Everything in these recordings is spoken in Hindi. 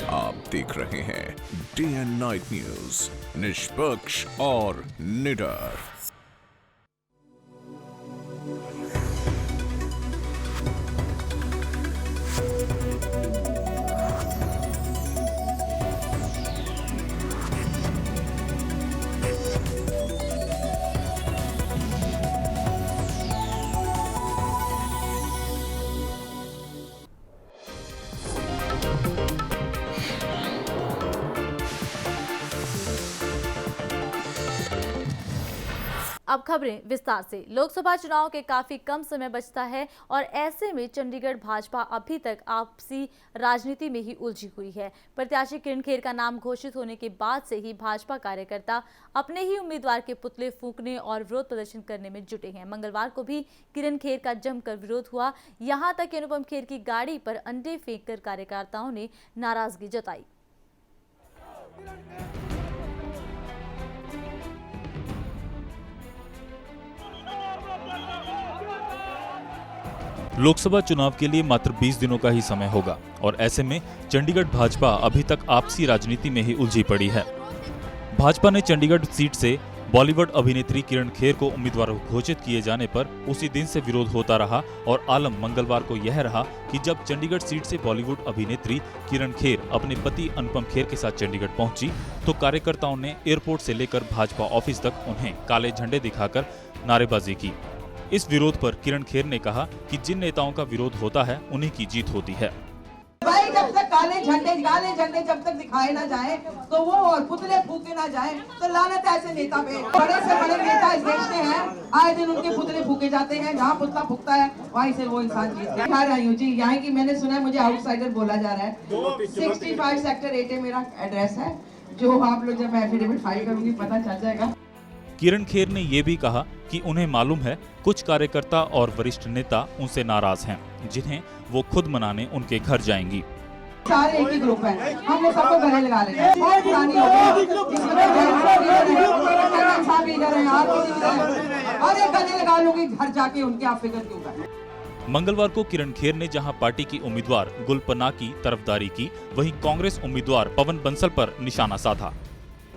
आप देख रहे हैं डे एंड नाइट न्यूज, निष्पक्ष और निडर। अब खबरें विस्तार से। लोकसभा चुनाव के काफी कम समय बचता है और ऐसे में चंडीगढ़ भाजपा अभी तक आपसी राजनीति में ही उलझी हुई है। प्रत्याशी किरण खेर का नाम घोषित होने के बाद से ही भाजपा कार्यकर्ता अपने ही उम्मीदवार के पुतले फूंकने और विरोध प्रदर्शन करने में जुटे हैं। मंगलवार को भी किरण खेर का जमकर विरोध हुआ। यहाँ तक कि अनुपम खेर की गाड़ी पर अंडे फेंककर कार्यकर्ताओं ने नाराजगी जताई। लोकसभा चुनाव के लिए मात्र 20 दिनों का ही समय होगा और ऐसे में चंडीगढ़ भाजपा अभी तक आपसी राजनीति में ही उलझी पड़ी है। भाजपा ने चंडीगढ़ सीट से बॉलीवुड अभिनेत्री किरण खेर को उम्मीदवार घोषित किए जाने पर उसी दिन से विरोध होता रहा और आलम मंगलवार को यह रहा कि जब चंडीगढ़ सीट से बॉलीवुड अभिनेत्री किरण खेर अपने पति अनुपम खेर के साथ चंडीगढ़ पहुंची तो कार्यकर्ताओं ने एयरपोर्ट से लेकर भाजपा ऑफिस तक उन्हें काले झंडे दिखाकर नारेबाजी की। इस विरोध पर किरण खेर ने कहा कि जिन नेताओं का विरोध होता है उन्हीं की जीत होती है। भाई जब तक काले झंडे जब तक दिखाए ना जाए तो वो और पुतले फूके ना जाए तो लानत ऐसे नेता पे। बड़े से बड़े नेता इस देश में हैं, आए दिन उनके पुतले फूके जाते हैं। जहाँ पुतला फूकता है वहीं से वो इंसान जीत गया। खा रही हूँ जी, यहाँ की मैंने सुना है मुझे आउटसाइडर बोला जा रहा है। 65 सेक्टर 8 मेरा एड्रेस है, जो आप लोग जब मैं एफिडेविट फाइल करूंगी पता चल जाएगा। किरण खेर ने ये भी कहा कि उन्हें मालूम है कुछ कार्यकर्ता और वरिष्ठ नेता उनसे नाराज हैं, जिन्हें वो खुद मनाने उनके घर जाएंगी। सारे एक ही ग्रुप है, हमने सबको गले लगा लेना है। बहुत पुरानी हो गई, अरे गले लगा लूंगी घर जाके उनके, आप फिक्र क्यों कर। मंगलवार को किरण खेर ने जहां पार्टी की उम्मीदवार गुलपना की तरफदारी की, वहीं कांग्रेस उम्मीदवार पवन बंसल पर निशाना साधा।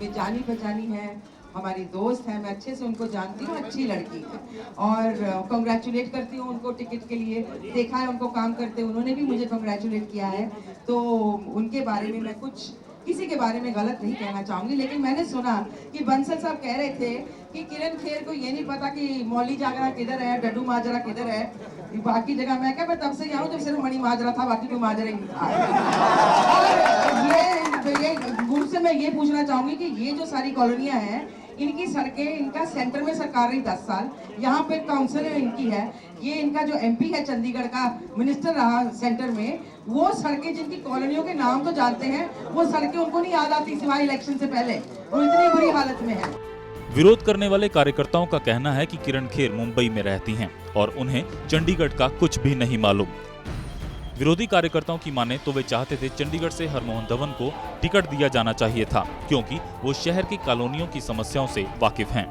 जानी पहचानी है, हमारी दोस्त है, मैं अच्छे से उनको जानती हूँ, अच्छी लड़की है और कांग्रेचुलेट करती हूँ उनको टिकट के लिए। देखा है उनको काम करते, उन्होंने भी मुझे कांग्रेचुलेट किया है, तो उनके बारे में मैं कुछ किसी के बारे में गलत नहीं कहना चाहूंगी। लेकिन मैंने सुना कि बंसल साहब कह रहे थे कि किरण खेर को ये नहीं पता कि मौली जागरा किधर है, डड्डू माजरा किधर है, बाकी जगह। मैं क्या, मैं तब से यहाँ हूँ जब सिर्फ मणि माजरा था, बाकी कोई माजरा ही नहीं था। और ये गुरु से मैं ये पूछना चाहूंगी कि ये जो सारी कॉलोनियां हैं, इनकी सड़कें, इनका सेंटर में सरकार रही 10 साल, यहाँ पे काउंसिलर इनकी है, ये इनका जो एमपी है चंडीगढ़ का, मिनिस्टर रहा सेंटर में, वो सड़कें जिनकी कॉलोनियों के नाम तो जानते हैं, वो सड़कें उनको नहीं याद आती सिवाय इलेक्शन से पहले, वो इतनी बुरी हालत में है। विरोध करने वाले कार्यकर्ताओं का कहना है कि किरण खेर मुंबई में रहती हैं और उन्हें चंडीगढ़ का कुछ भी नहीं मालूम। विरोधी कार्यकर्ताओं की माने तो वे चाहते थे चंडीगढ़ से हरमोहन धवन को टिकट दिया जाना चाहिए था, क्योंकि वो शहर की कॉलोनियों की समस्याओं से वाकिफ हैं।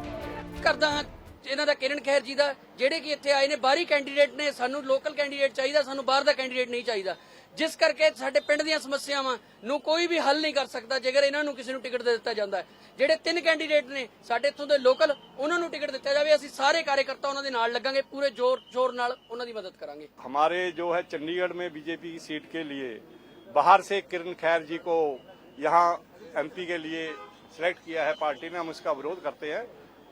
करदा हां ਇਹਨਾਂ ਦਾ किरण खेर जी ਦਾ, ਜਿਹੜੇ ਕਿ ਇੱਥੇ ਆਏ ਨੇ ਬਾਹਰੀ ਕੈਂਡੀਡੇਟ ਨੇ, ਸਾਨੂੰ ਲੋਕਲ ਕੈਂਡੀਡੇਟ ਚਾਹੀਦਾ, ਸਾਨੂੰ ਬਾਹਰ ਦਾ ਕੈਂਡੀਡੇਟ ਨਹੀਂ ਚਾਹੀਦਾ, ਜਿਸ ਕਰਕੇ ਸਾਡੇ ਪਿੰਡ ਦੀਆਂ ਸਮੱਸਿਆਵਾਂ ਨੂੰ ਕੋਈ ਵੀ ਹੱਲ ਨਹੀਂ ਕਰ ਸਕਦਾ ਜੇਕਰ ਇਹਨਾਂ ਨੂੰ ਕਿਸੇ ਨੂੰ ਟਿਕਟ ਦੇ ਦਿੱਤਾ ਜਾਂਦਾ ਹੈ। ਜਿਹੜੇ 3 ਕੈਂਡੀਡੇਟ ਨੇ ਸਾਡੇ ਇੱਥੋਂ ਦੇ ਲੋਕਲ, ਉਹਨਾਂ ਨੂੰ ਟਿਕਟ ਦਿੱਤਾ ਜਾਵੇ, ਅਸੀਂ ਸਾਰੇ कार्यकर्ता ਉਹਨਾਂ ਦੇ ਨਾਲ ਲੱਗਾਂਗੇ, पूरे जोर ਨਾਲ ਉਹਨਾਂ ਦੀ मदद करांगे। हमारे जो है चंडीगढ़ में बीजेपी की सीट के लिए बाहर से किरण खेर जी को यहाँ एमपी के लिए सिलेक्ट किया है पार्टी ने, हम उसका विरोध करते हैं।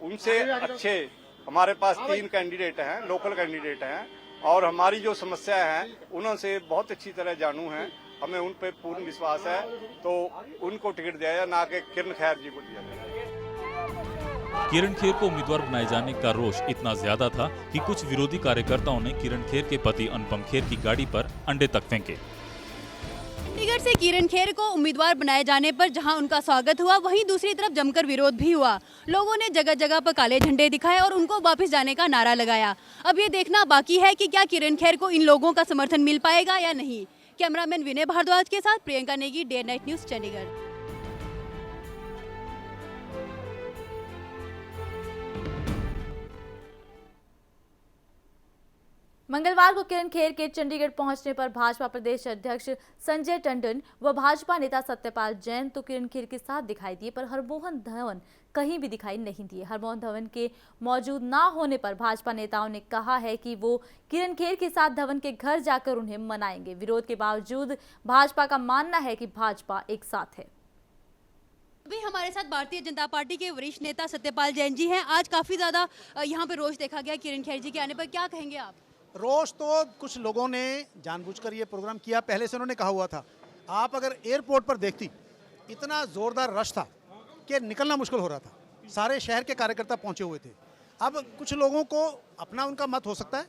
उनसे अच्छे हमारे पास 3 कैंडिडेट हैं, लोकल कैंडिडेट हैं, और हमारी जो समस्या है उनसे बहुत अच्छी तरह जानू हैं, हमें उन पे पूर्ण विश्वास है, तो उनको टिकट दिया जाए, ना कि किरण खेर जी को दिया जाए। किरण खेर को उम्मीदवार बनाए जाने का रोष इतना ज्यादा था कि कुछ विरोधी कार्यकर्ताओं ने किरण खेर के पति अनुपम खेर की गाड़ी पर अंडे तक फेंके। चंडीगढ़ से किरण खेर को उम्मीदवार बनाए जाने पर जहां उनका स्वागत हुआ, वहीं दूसरी तरफ जमकर विरोध भी हुआ। लोगों ने जगह जगह पर काले झंडे दिखाए और उनको वापस जाने का नारा लगाया। अब ये देखना बाकी है कि क्या किरण खेर को इन लोगों का समर्थन मिल पाएगा या नहीं। कैमरामैन विनय भारद्वाज के साथ Priyanka Negi, day night news, Chandigarh. मंगलवार को किरण खेर के चंडीगढ़ पहुंचने पर भाजपा प्रदेश अध्यक्ष संजय टंडन व भाजपा नेता सत्यपाल जैन तो किरण खेर के साथ दिखाई दिए, पर हरमोहन धवन कहीं भी दिखाई नहीं दिए। हरमोहन धवन के मौजूद ना होने पर भाजपा नेताओं ने कहा है कि वो किरण खेर के साथ धवन के घर जाकर उन्हें मनाएंगे। विरोध के बावजूद भाजपा का मानना है कि भाजपा एक साथ है। अभी हमारे साथ भारतीय जनता पार्टी के वरिष्ठ नेता सत्यपाल जैन जी हैं। आज काफी ज्यादा यहाँ पे रोष देखा गया किरण खेर जी के आने पर, क्या कहेंगे आप? रोष तो कुछ लोगों ने जानबूझकर ये प्रोग्राम किया, पहले से उन्होंने कहा हुआ था। आप अगर एयरपोर्ट पर देखती, इतना जोरदार रश था कि निकलना मुश्किल हो रहा था। सारे शहर के कार्यकर्ता पहुंचे हुए थे। अब कुछ लोगों को अपना उनका मत हो सकता है।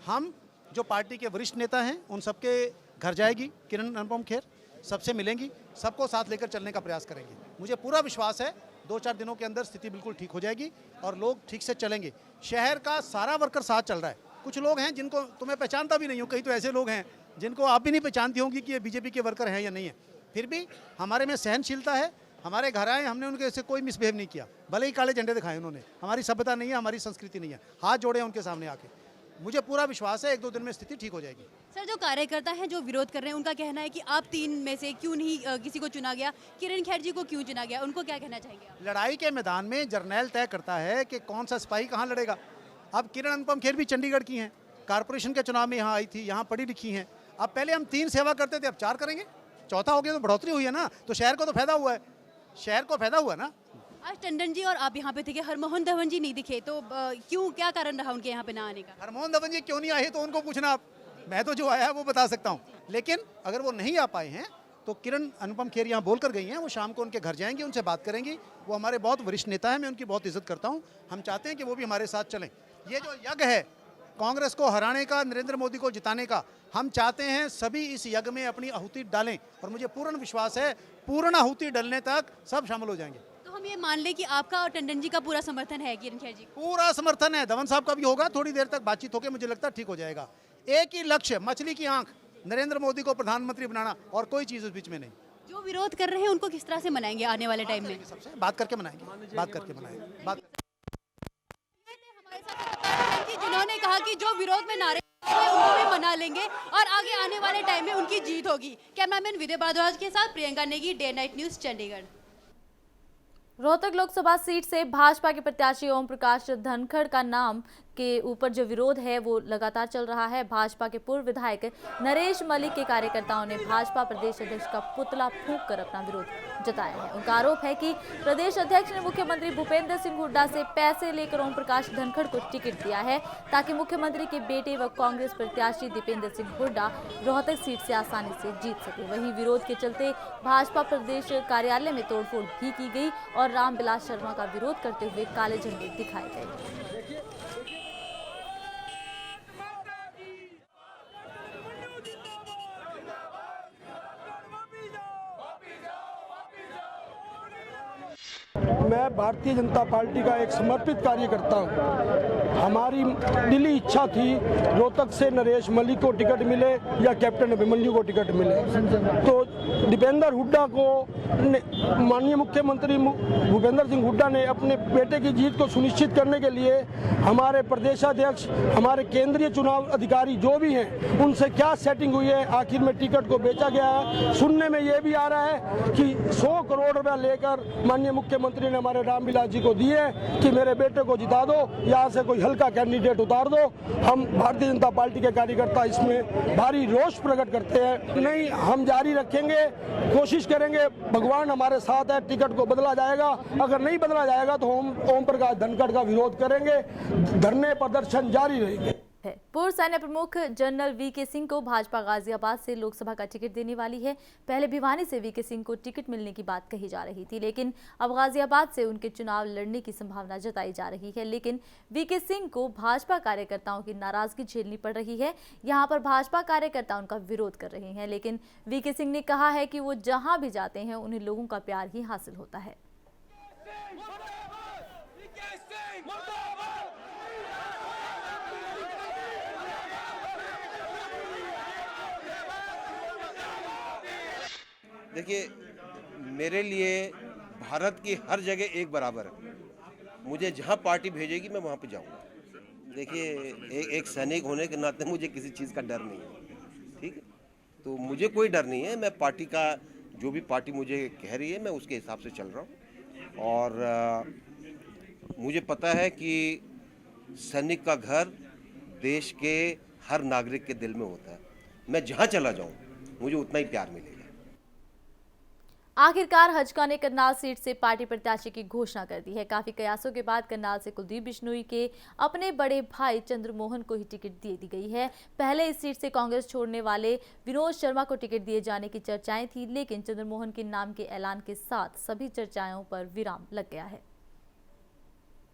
हम जो पार्टी के वरिष्ठ नेता हैं उन सबके घर जाएगी किरण अनुपम खेर, सबसे मिलेंगी, सबको साथ लेकर चलने का प्रयास करेंगे। मुझे पूरा विश्वास है 2-4 दिनों के अंदर स्थिति बिल्कुल ठीक हो जाएगी और लोग ठीक से चलेंगे। शहर का सारा वर्कर साथ चल रहा है। कुछ लोग हैं जिनको तुम्हें पहचानता भी नहीं हो, कहीं तो ऐसे लोग हैं जिनको आप भी नहीं पहचानती होंगी कि ये बीजेपी के वर्कर हैं या नहीं है। फिर भी हमारे में सहनशीलता है। हमारे घर आए, हमने उनके से कोई मिसबिहेव नहीं किया, भले ही काले झंडे दिखाए उन्होंने। हमारी सभ्यता नहीं है, हमारी संस्कृति नहीं है। हाथ जोड़े उनके सामने आके। मुझे पूरा विश्वास है 1-2 दिन में स्थिति ठीक हो जाएगी। सर, जो कार्यकर्ता हैं जो विरोध कर रहे हैं, उनका कहना है कि आप 3 में से क्यों नहीं किसी को चुना गया, किरण खेर जी को क्यों चुना गया, उनको क्या कहना चाहेंगे आप? लड़ाई के मैदान में जर्नैल तय करता है कि कौन सा सिपाही कहाँ लड़ेगा। अब किरण अनुपम खेर भी चंडीगढ़ की हैं, कारपोरेशन के चुनाव में यहाँ आई थी, यहाँ पढ़ी लिखी हैं। अब पहले हम 3 सेवा करते थे, अब 4 करेंगे। चौथा हो गया तो बढ़ोतरी हुई है ना, तो शहर को तो फायदा हुआ है, शहर को फायदा हुआ ना। आज टंडन जी और आप यहाँ पे थे, हरमोहन धवन जी नहीं दिखे, तो क्यों, क्या कारण रहा उनके यहाँ पे ना आने का? हरमोहन धवन जी क्यों नहीं आए तो उनको पूछना आप, मैं तो जो आया है वो बता सकता हूँ। लेकिन अगर वो नहीं आ पाए हैं तो किरण अनुपम खेर यहाँ बोल कर गई हैं, वो शाम को उनके घर जाएंगी, उनसे बात करेंगी। वो हमारे बहुत वरिष्ठ नेता हैं, मैं उनकी बहुत इज्जत करता हूँ। हम चाहते हैं कि वो भी हमारे साथ चलें। ये जो यज्ञ है कांग्रेस को हराने का, नरेंद्र मोदी को जिताने का, हम चाहते हैं सभी इस यज्ञ में अपनी आहुति डालें और मुझे पूर्ण विश्वास है पूर्ण आहुति डलने तक सब शामिल हो जाएंगे। तो हम ये मान लें कि आपका और टंडन जी का पूरा समर्थन है किरण खेर जी? पूरा समर्थन है। धवन साहब का भी होगा। थोड़ी देर तक बातचीत होकर मुझे लगता है ठीक हो जाएगा। एक ही लक्ष्य, मछली की आंख, नरेंद्र मोदी को प्रधानमंत्री बनाना, और कोई चीज उस बीच में नहीं। जो विरोध कर रहे हैं उनको किस तरह से मनाएंगे आने वाले टाइम में? सबसे बात करके मनाएंगे, बात करके मनाएंगे। बात जिन्होंने कहा कि जो विरोध में नारे उनको भी मना लेंगे और आगे आने वाले टाइम में उनकी जीत होगी। कैमरामैन विजय भारद्वाज के साथ Priyanka Negi, day night news, Chandigarh. Rohtak Lok Sabha seat से भाजपा के प्रत्याशी ओम प्रकाश धनखड़ का नाम के ऊपर जो विरोध है वो लगातार चल रहा है। भाजपा के पूर्व विधायक नरेश मलिक के कार्यकर्ताओं ने भाजपा प्रदेश अध्यक्ष का पुतला फूंक कर अपना विरोध जताया है। उनका आरोप है कि प्रदेश अध्यक्ष ने मुख्यमंत्री भूपेंद्र सिंह हुड्डा से पैसे लेकर ओम प्रकाश धनखड़ को टिकट दिया है ताकि मुख्यमंत्री के बेटे व कांग्रेस प्रत्याशी दीपेंद्र सिंह हुड्डा रोहतक सीट से आसानी से जीत सके। वहीं विरोध के चलते भाजपा प्रदेश कार्यालय में तोड़फोड़ भी की गई और रामविलास शर्मा का विरोध करते हुए काले झंडे दिखाए गए। मैं भारतीय जनता पार्टी का एक समर्पित कार्यकर्ता हूं। हमारी दिली इच्छा थी रोहतक से नरेश मलिक को टिकट मिले या कैप्टन अभिमन्यु को टिकट मिले, तो दीपेंद्र हुड्डा को माननीय मुख्यमंत्री भूपेंद्र सिंह हुड्डा ने अपने बेटे की जीत को सुनिश्चित करने के लिए हमारे प्रदेशाध्यक्ष, हमारे केंद्रीय चुनाव अधिकारी जो भी हैं, उनसे क्या सेटिंग हुई है, आखिर में टिकट को बेचा गया है। सुनने में ये भी आ रहा है कि 100 करोड़ रुपया लेकर माननीय मुख्यमंत्री ने हमारे रामविलास जी को दिए कि मेरे बेटे को जिता दो, यहाँ से कोई हल्का कैंडिडेट उतार दो। हम भारतीय जनता पार्टी के कार्यकर्ता इसमें भारी रोष प्रकट करते हैं। नहीं, हम जारी रखेंगे, कोशिश करेंगे, भगवान हमारे साथ है, टिकट को बदला जाएगा। अगर नहीं बदला जाएगा तो हम ओम प्रकाश धनखड़ का विरोध करेंगे, धरने प्रदर्शन जारी रहेंगे। पूर्व सैन्य प्रमुख जनरल वीके सिंह को भाजपा गाजियाबाद से लोकसभा का टिकट देने वाली है। पहले भिवानी से वीके सिंह को टिकट मिलने की बात कही जा रही थी, लेकिन अब गाजियाबाद से उनके चुनाव लड़ने की संभावना जताई जा रही है। लेकिन वीके सिंह को भाजपा कार्यकर्ताओं की नाराजगी झेलनी पड़ रही है। यहां पर भाजपा कार्यकर्ता उनका विरोध कर रहे हैं, लेकिन वीके सिंह ने कहा है कि वो जहां भी जाते हैं उन्हें लोगों का प्यार ही हासिल होता है। देखिए, मेरे लिए भारत की हर जगह एक बराबर है। मुझे जहाँ पार्टी भेजेगी मैं वहाँ पे जाऊँगा। देखिए एक सैनिक होने के नाते मुझे किसी चीज़ का डर नहीं है, ठीक है। तो मुझे कोई डर नहीं है, मैं पार्टी का जो भी पार्टी मुझे कह रही है मैं उसके हिसाब से चल रहा हूँ। और मुझे पता है कि सैनिक का घर देश के हर नागरिक के दिल में होता है। मैं जहाँ चला जाऊँ मुझे उतना ही प्यार मिलेगा। आखिरकार हजका ने करनाल सीट से पार्टी प्रत्याशी की घोषणा कर दी है। काफी कयासों के बाद करनाल से कुलदीप बिश्नोई के अपने बड़े भाई चंद्रमोहन को ही टिकट दे दी गई है। पहले इस सीट से कांग्रेस छोड़ने वाले विनोद शर्मा को टिकट दिए जाने की चर्चाएं थी, लेकिन चंद्रमोहन के नाम के ऐलान के साथ सभी चर्चाओं पर विराम लग गया है।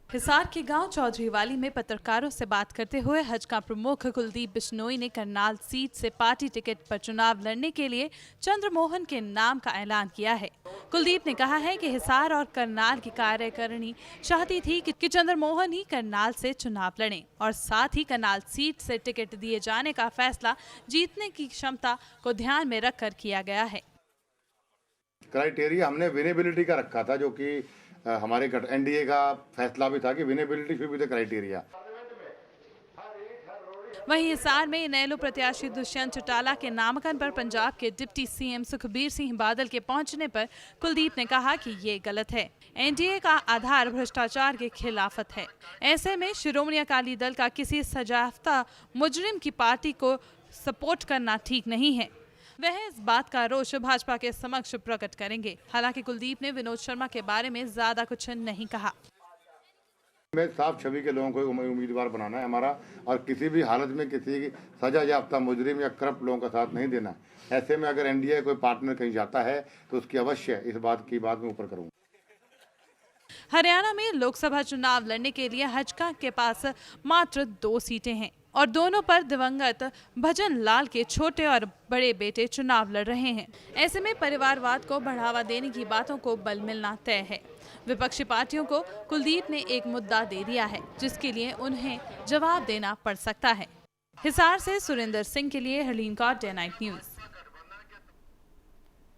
हिसार के गांव चौधरीवाली में पत्रकारों से बात करते हुए हजका प्रमुख कुलदीप बिश्नोई ने करनाल सीट से पार्टी टिकट पर चुनाव लड़ने के लिए चंद्रमोहन के नाम का ऐलान किया है। कुलदीप ने कहा है कि हिसार और करनाल की कार्यकारिणी चाहती थी कि चंद्रमोहन ही करनाल से चुनाव लड़ें और साथ ही करनाल सीट से टिकट दिए जाने का फैसला जीतने की क्षमता को ध्यान में रखकर किया गया है। क्राइटेरिया हमने विनेबिलिटी का रखा था, जो कि हमारे एनडीए का फैसला भी था कि winnability should be the criteria. वहीं हिसार में इनेलो प्रत्याशी दुष्यंत चौटाला के नामांकन पर पंजाब के डिप्टी सीएम सुखबीर सिंह बादल के पहुंचने पर कुलदीप ने कहा कि ये गलत है। एनडीए का आधार भ्रष्टाचार के खिलाफत है। ऐसे में शिरोमणि अकाली दल का किसी सजायाफ्ता मुजरिम की पार्टी को सपोर्ट करना ठीक नहीं है। वह इस बात का रोष भाजपा के समक्ष प्रकट करेंगे। हालांकि कुलदीप ने विनोद शर्मा के बारे में ज्यादा कुछ नहीं कहा। मैं साफ छवि के लोगों को उम्मीदवार बनाना है हमारा, और किसी भी हालत में किसी सजा याफ्ता मुजरिम या करप्ट लोगों का साथ नहीं देना। ऐसे में अगर एनडीए कोई पार्टनर कहीं जाता है तो उसकी अवश्य इस बात की बात में ऊपर करूंगा। हरियाणा में लोकसभा चुनाव लड़ने के लिए हजका के पास मात्र 2 सीटें हैं और दोनों पर दिवंगत भजन लाल के छोटे और बड़े बेटे चुनाव लड़ रहे हैं। ऐसे में परिवारवाद को बढ़ावा देने की बातों को बल मिलना तय है। विपक्षी पार्टियों को कुलदीप ने एक मुद्दा दे दिया है जिसके लिए उन्हें जवाब देना पड़ सकता है। हिसार से सुरेंद्र सिंह के लिए Harleen Kaur, day night news.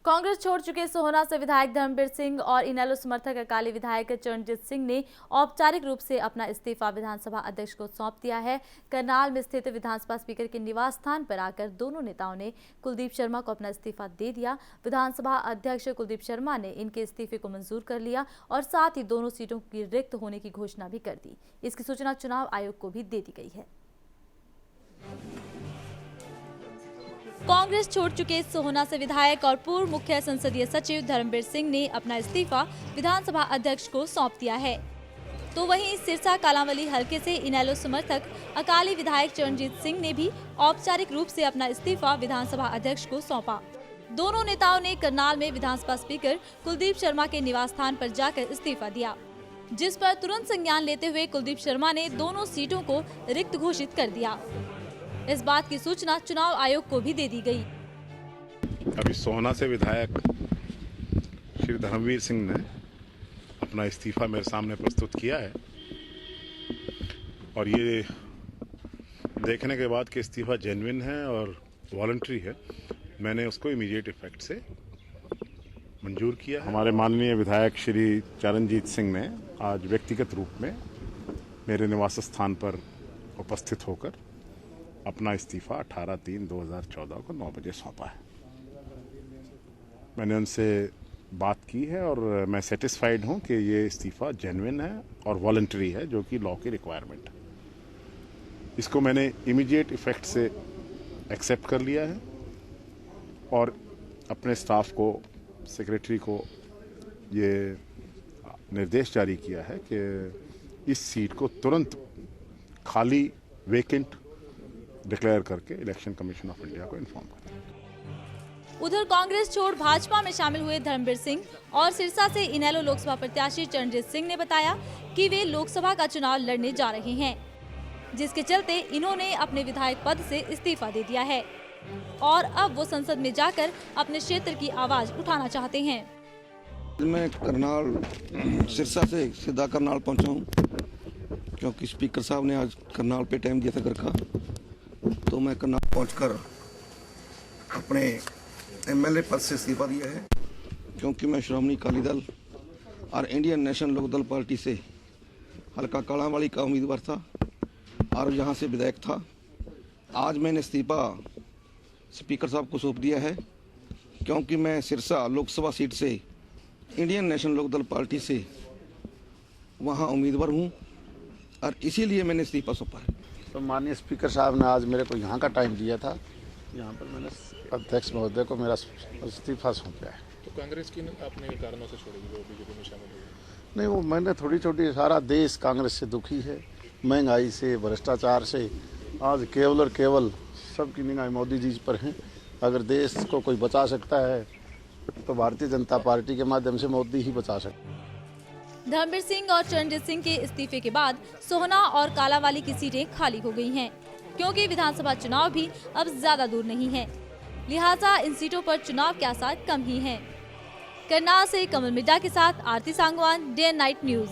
Congress छोड़ चुके सोहना से विधायक धर्मबीर सिंह और इनेलो समर्थक अकाली विधायक चरणजीत सिंह ने औपचारिक रूप से अपना इस्तीफा विधानसभा अध्यक्ष को सौंप दिया है। करनाल में स्थित विधानसभा स्पीकर के निवास स्थान पर आकर दोनों नेताओं ने कुलदीप शर्मा को अपना इस्तीफा दे दिया। विधानसभा अध्यक्ष कुलदीप शर्मा ने इनके इस्तीफे को मंजूर कर लिया और साथ ही दोनों सीटों की रिक्त होने की घोषणा भी कर दी। इसकी सूचना चुनाव आयोग को भी दे दी गई है। कांग्रेस छोड़ चुके सोहना से विधायक और पूर्व मुख्य संसदीय सचिव धर्मबीर सिंह ने अपना इस्तीफा विधानसभा अध्यक्ष को सौंप दिया है। तो वहीं सिरसा कालांवाली हलके से इनेलो समर्थक अकाली विधायक चरणजीत सिंह ने भी औपचारिक रूप से अपना इस्तीफा विधानसभा अध्यक्ष को सौंपा। दोनों नेताओं ने करनाल में विधानसभा स्पीकर कुलदीप शर्मा के निवास स्थान पर जाकर इस्तीफा दिया, जिस पर तुरंत संज्ञान लेते हुए कुलदीप शर्मा ने दोनों सीटों को रिक्त घोषित कर दिया। इस बात की सूचना चुनाव आयोग को भी दे दी गई। अभी सोहना से विधायक श्री धर्मवीर सिंह ने अपना इस्तीफा मेरे सामने प्रस्तुत किया है और ये देखने के बाद कि इस्तीफा जेन्युइन है और वॉलंटरी है, मैंने उसको इमीडिएट इफेक्ट से मंजूर किया। हमारे माननीय विधायक श्री चरणजीत सिंह ने आज व्यक्तिगत रूप में मेरे निवास स्थान पर उपस्थित होकर अपना इस्तीफा 18/3/2014 को 9 बजे सौंपा है। मैंने उनसे बात की है और मैं सेटिस्फाइड हूं कि ये इस्तीफा जेन्युइन है और वॉलंटरी है, जो कि लॉ की रिक्वायरमेंट है। इसको मैंने इमीडिएट इफेक्ट से एक्सेप्ट कर लिया है और अपने स्टाफ को, सेक्रेटरी को ये निर्देश जारी किया है कि इस सीट को तुरंत खाली वेकेंट डिक्लेयर करके इलेक्शन कमीशन ऑफ इंडिया को इन्फॉर्म करें। उधर कांग्रेस छोड़ भाजपा में शामिल हुए धर्मबीर सिंह और सिरसा से इनेलो लोकसभा प्रत्याशी चरणजीत सिंह ने बताया कि वे लोकसभा का चुनाव लड़ने जा रहे हैं, जिसके चलते इन्होंने अपने विधायक पद से इस्तीफा दे दिया है और अब वो संसद में जाकर अपने क्षेत्र की आवाज उठाना चाहते हैं। मैं करनाल सिरसा से सीधा करनाल पहुंचा हूं, क्योंकि स्पीकर साहब ने आज करनाल पे टाइम दिया था घर का, तो मैं करनाल पहुंचकर अपने एमएलए पद से इस्तीफा दिया है, क्योंकि मैं श्रोमणी अकाली दल और इंडियन नेशनल लोकदल पार्टी से हल्का कालांवाली का उम्मीदवार था और यहाँ से विधायक था। आज मैंने इस्तीफा स्पीकर साहब को सौंप दिया है, क्योंकि मैं सिरसा लोकसभा सीट से इंडियन नेशनल लोकदल पार्टी से वहाँ उम्मीदवार हूँ और इसीलिए मैंने इस्तीफा सौंपा है। तो माननीय स्पीकर साहब ने आज मेरे को यहाँ का टाइम दिया था, यहाँ पर मैंने अध्यक्ष महोदय को मेरा इस्तीफा सौंपा है। तो कांग्रेस की अपने कारणों से छोड़ी, वो बीजेपी में शामिल हो गई? नहीं, वो मैंने थोड़ी छोटी, सारा देश कांग्रेस से दुखी है, महंगाई से, भ्रष्टाचार से। आज केवल और केवल सबकी निगाह मोदी जी पर हैं। अगर देश को कोई बचा सकता है तो भारतीय जनता पार्टी के माध्यम से मोदी ही बचा सकता है। धर्मवीर सिंह और चरणजीत सिंह के इस्तीफे के बाद सोहना और कालावाली की सीटें खाली हो गई हैं, क्योंकि विधानसभा चुनाव भी अब ज्यादा दूर नहीं है। लिहाजा इन सीटों पर चुनाव के आसार कम ही हैं। करनाल से कमल मिड्डा के साथ Aarti Sangwan, day and night news.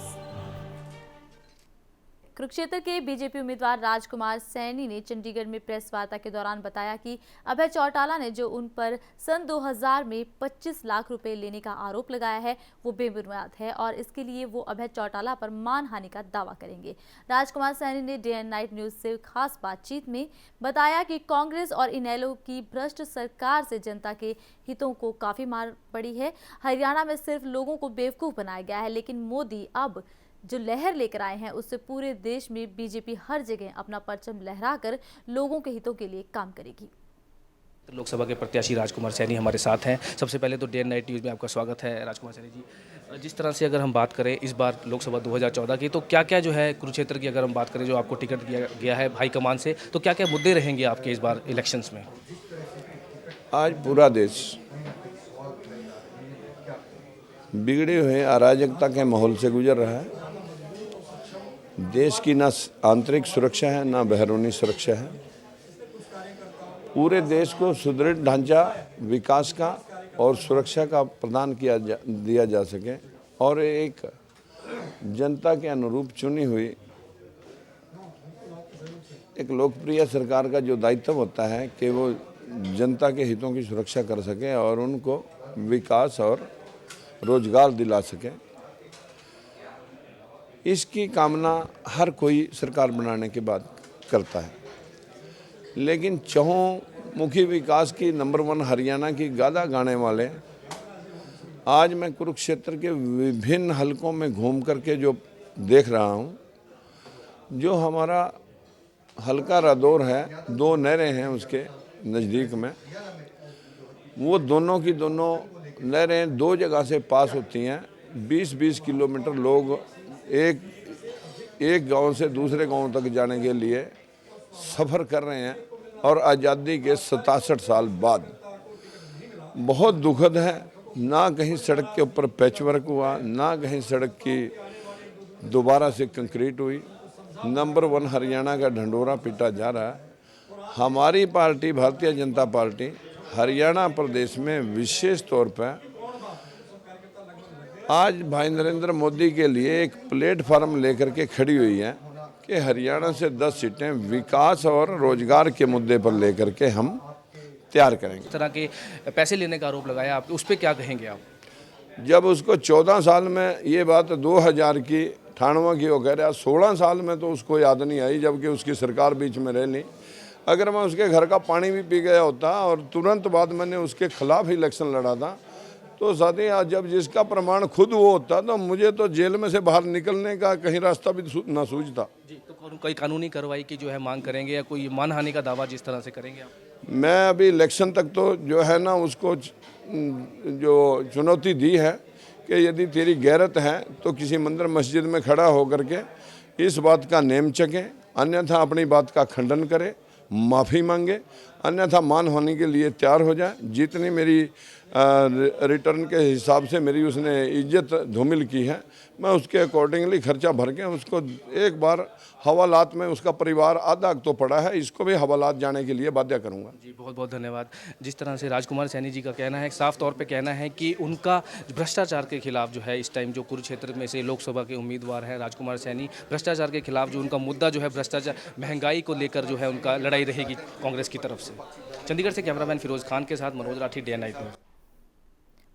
Kurukshetra के बीजेपी उम्मीदवार राजकुमार सैनी ने चंडीगढ़ में प्रेस वार्ता के दौरान बताया कि अभय चौटाला ने जो उन पर सन 2000 में 25 लाख रुपए लेने का आरोप लगाया है वो बेबुनियाद है और इसके लिए वो अभय चौटाला पर मानहानि का दावा करेंगे। राजकुमार सैनी ने डे एंड नाइट न्यूज से खास बातचीत में बताया कि कांग्रेस और इनेलो की भ्रष्ट सरकार से जनता के हितों को काफी मार पड़ी है। हरियाणा में सिर्फ लोगों को बेवकूफ बनाया गया है, लेकिन मोदी अब जो लहर लेकर आए हैं उससे पूरे देश में बीजेपी हर जगह अपना परचम लहराकर लोगों के हितों के लिए काम करेगी। लोकसभा के प्रत्याशी राजकुमार सैनी हमारे साथ हैं। सबसे पहले तो डे एंड नाइट न्यूज़ में आपका स्वागत है राजकुमार सैनी जी। जिस तरह से अगर हम बात करें इस बार लोकसभा 2014 की, तो क्या क्या जो है कुरुक्षेत्र की अगर हम बात करें जो आपको टिकट दिया गया है हाईकमान से, तो क्या क्या मुद्दे रहेंगे आपके इस बार इलेक्शंस में? आज पूरा देश बिगड़े हुए अराजकता के माहौल से गुजर रहा है। देश की ना आंतरिक सुरक्षा है ना बैरूनी सुरक्षा है। पूरे देश को सुदृढ़ ढांचा, विकास का और सुरक्षा का प्रदान दिया जा सके और एक जनता के अनुरूप चुनी हुई एक लोकप्रिय सरकार का जो दायित्व होता है कि वो जनता के हितों की सुरक्षा कर सके और उनको विकास और रोजगार दिला सके, इसकी कामना हर कोई सरकार बनाने के बाद करता है। लेकिन चहुमुखी विकास की नंबर 1 हरियाणा की गाथा गाने वाले आज मैं कुरुक्षेत्र के विभिन्न हलकों में घूम करके जो देख रहा हूँ, जो हमारा हल्का रादौर है, 2 नहरें हैं उसके नज़दीक में, वो दोनों की दोनों नहरें 2 जगह से पास होती हैं। 20-20 किलोमीटर लोग एक गांव से दूसरे गांव तक जाने के लिए सफ़र कर रहे हैं और आज़ादी के 67 साल बाद। बहुत दुखद है, ना कहीं सड़क के ऊपर पैचवर्क हुआ, ना कहीं सड़क की दोबारा से कंक्रीट हुई। नंबर 1 हरियाणा का ढंढोरा पीटा जा रहा है। हमारी पार्टी भारतीय जनता पार्टी हरियाणा प्रदेश में विशेष तौर पर आज भाई नरेंद्र मोदी के लिए एक प्लेटफार्म लेकर के खड़ी हुई है कि हरियाणा से 10 सीटें विकास और रोजगार के मुद्दे पर लेकर के हम तैयार करेंगे। इस तरह के पैसे लेने का आरोप लगाया आप, उस पर क्या कहेंगे आप? जब उसको 14 साल में ये बात 2000 की 98 की वो कह रहा, 16 साल में तो उसको याद नहीं आई, जबकि उसकी सरकार बीच में रह ली। अगर मैं उसके घर का पानी भी पी गया होता और तुरंत बाद मैंने उसके खिलाफ इलेक्शन लड़ा था, तो साथी आज जब जिसका प्रमाण खुद वो होता तो मुझे तो जेल में से बाहर निकलने का कहीं रास्ता भी ना सूझता। जी, तो कोई कानूनी कार्रवाई की जो है मांग करेंगे या कोई मानहानि का दावा जिस तरह से करेंगे आप? मैं अभी इलेक्शन तक तो जो है ना उसको जो चुनौती दी है कि यदि तेरी गैरत है तो किसी मंदिर मस्जिद में खड़ा होकर के इस बात का नेम चके, अन्यथा अपनी बात का खंडन करे, माफ़ी मांगे, अन्यथा मानहानि के लिए तैयार हो जाए। जितनी मेरी रिटर्न के हिसाब से मेरी उसने इज्जत धूमिल की है, मैं उसके अकॉर्डिंगली खर्चा भर के उसको एक बार हवालात में, उसका परिवार आधा तो पड़ा है, इसको भी हवालात जाने के लिए बाध्य करूंगा। जी, बहुत बहुत धन्यवाद। जिस तरह से राजकुमार सैनी जी का कहना है, साफ तौर पे कहना है कि उनका भ्रष्टाचार के खिलाफ जो है इस टाइम जो कुरुक्षेत्र में से लोकसभा के उम्मीदवार हैं राजकुमार सैनी, भ्रष्टाचार के खिलाफ जो उनका मुद्दा जो है भ्रष्टाचार, महंगाई को लेकर जो है उनका लड़ाई रहेगी कांग्रेस की तरफ से। चंडीगढ़ से कैमरामैन फिरोज खान के साथ Manoj Rathi, day night news.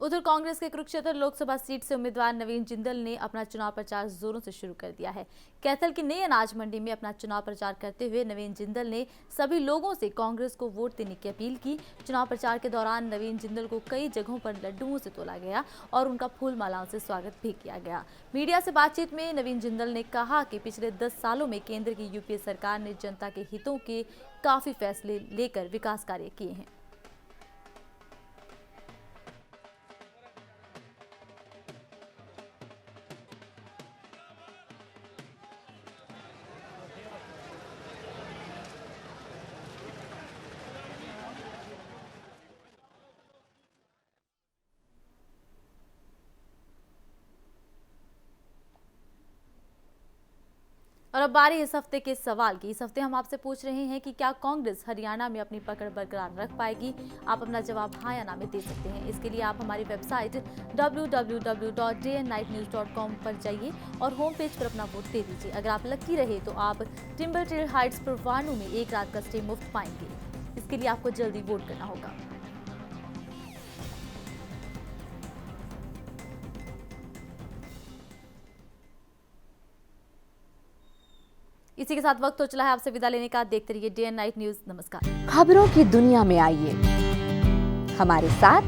उधर कांग्रेस के कुरुक्षेत्र लोकसभा सीट से उम्मीदवार नवीन जिंदल ने अपना चुनाव प्रचार जोरों से शुरू कर दिया है। कैथल की नई अनाज मंडी में अपना चुनाव प्रचार करते हुए नवीन जिंदल ने सभी लोगों से कांग्रेस को वोट देने की अपील की। चुनाव प्रचार के दौरान नवीन जिंदल को कई जगहों पर लड्डुओं से तोला गया और उनका फूल मालाओं से स्वागत भी किया गया। मीडिया से बातचीत में नवीन जिंदल ने कहा कि पिछले 10 सालों में केंद्र की यूपीए सरकार ने जनता के हितों के काफी फैसले लेकर विकास कार्य किए हैं। और अब बारी इस हफ्ते के सवाल की। इस हफ्ते हम आपसे पूछ रहे हैं कि क्या कांग्रेस हरियाणा में अपनी पकड़ बरकरार रख पाएगी? आप अपना जवाब हाँ या ना में दे सकते हैं। इसके लिए आप हमारी वेबसाइट www.dayandnightnews.com पर जाइए और होम पेज पर अपना वोट दे दीजिए। अगर आप लकी रहे तो आप टिम्बर ट्रेल हाइट्स परवाणू में एक रात का स्टे मुफ्त पाएंगे। इसके लिए आपको जल्दी वोट करना होगा। इसी के साथ वक्त हो चला है आपसे विदा लेने का। देखते रहिए डे एंड नाइट न्यूज। नमस्कार। खबरों की दुनिया में आइए, हमारे साथ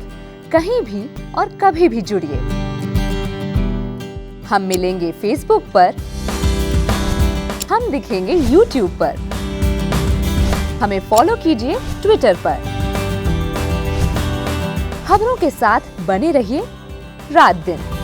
कहीं भी और कभी भी जुड़िए। हम मिलेंगे फेसबुक पर, हम दिखेंगे यूट्यूब पर, हमें फॉलो कीजिए ट्विटर पर। खबरों के साथ बने रहिए रात दिन।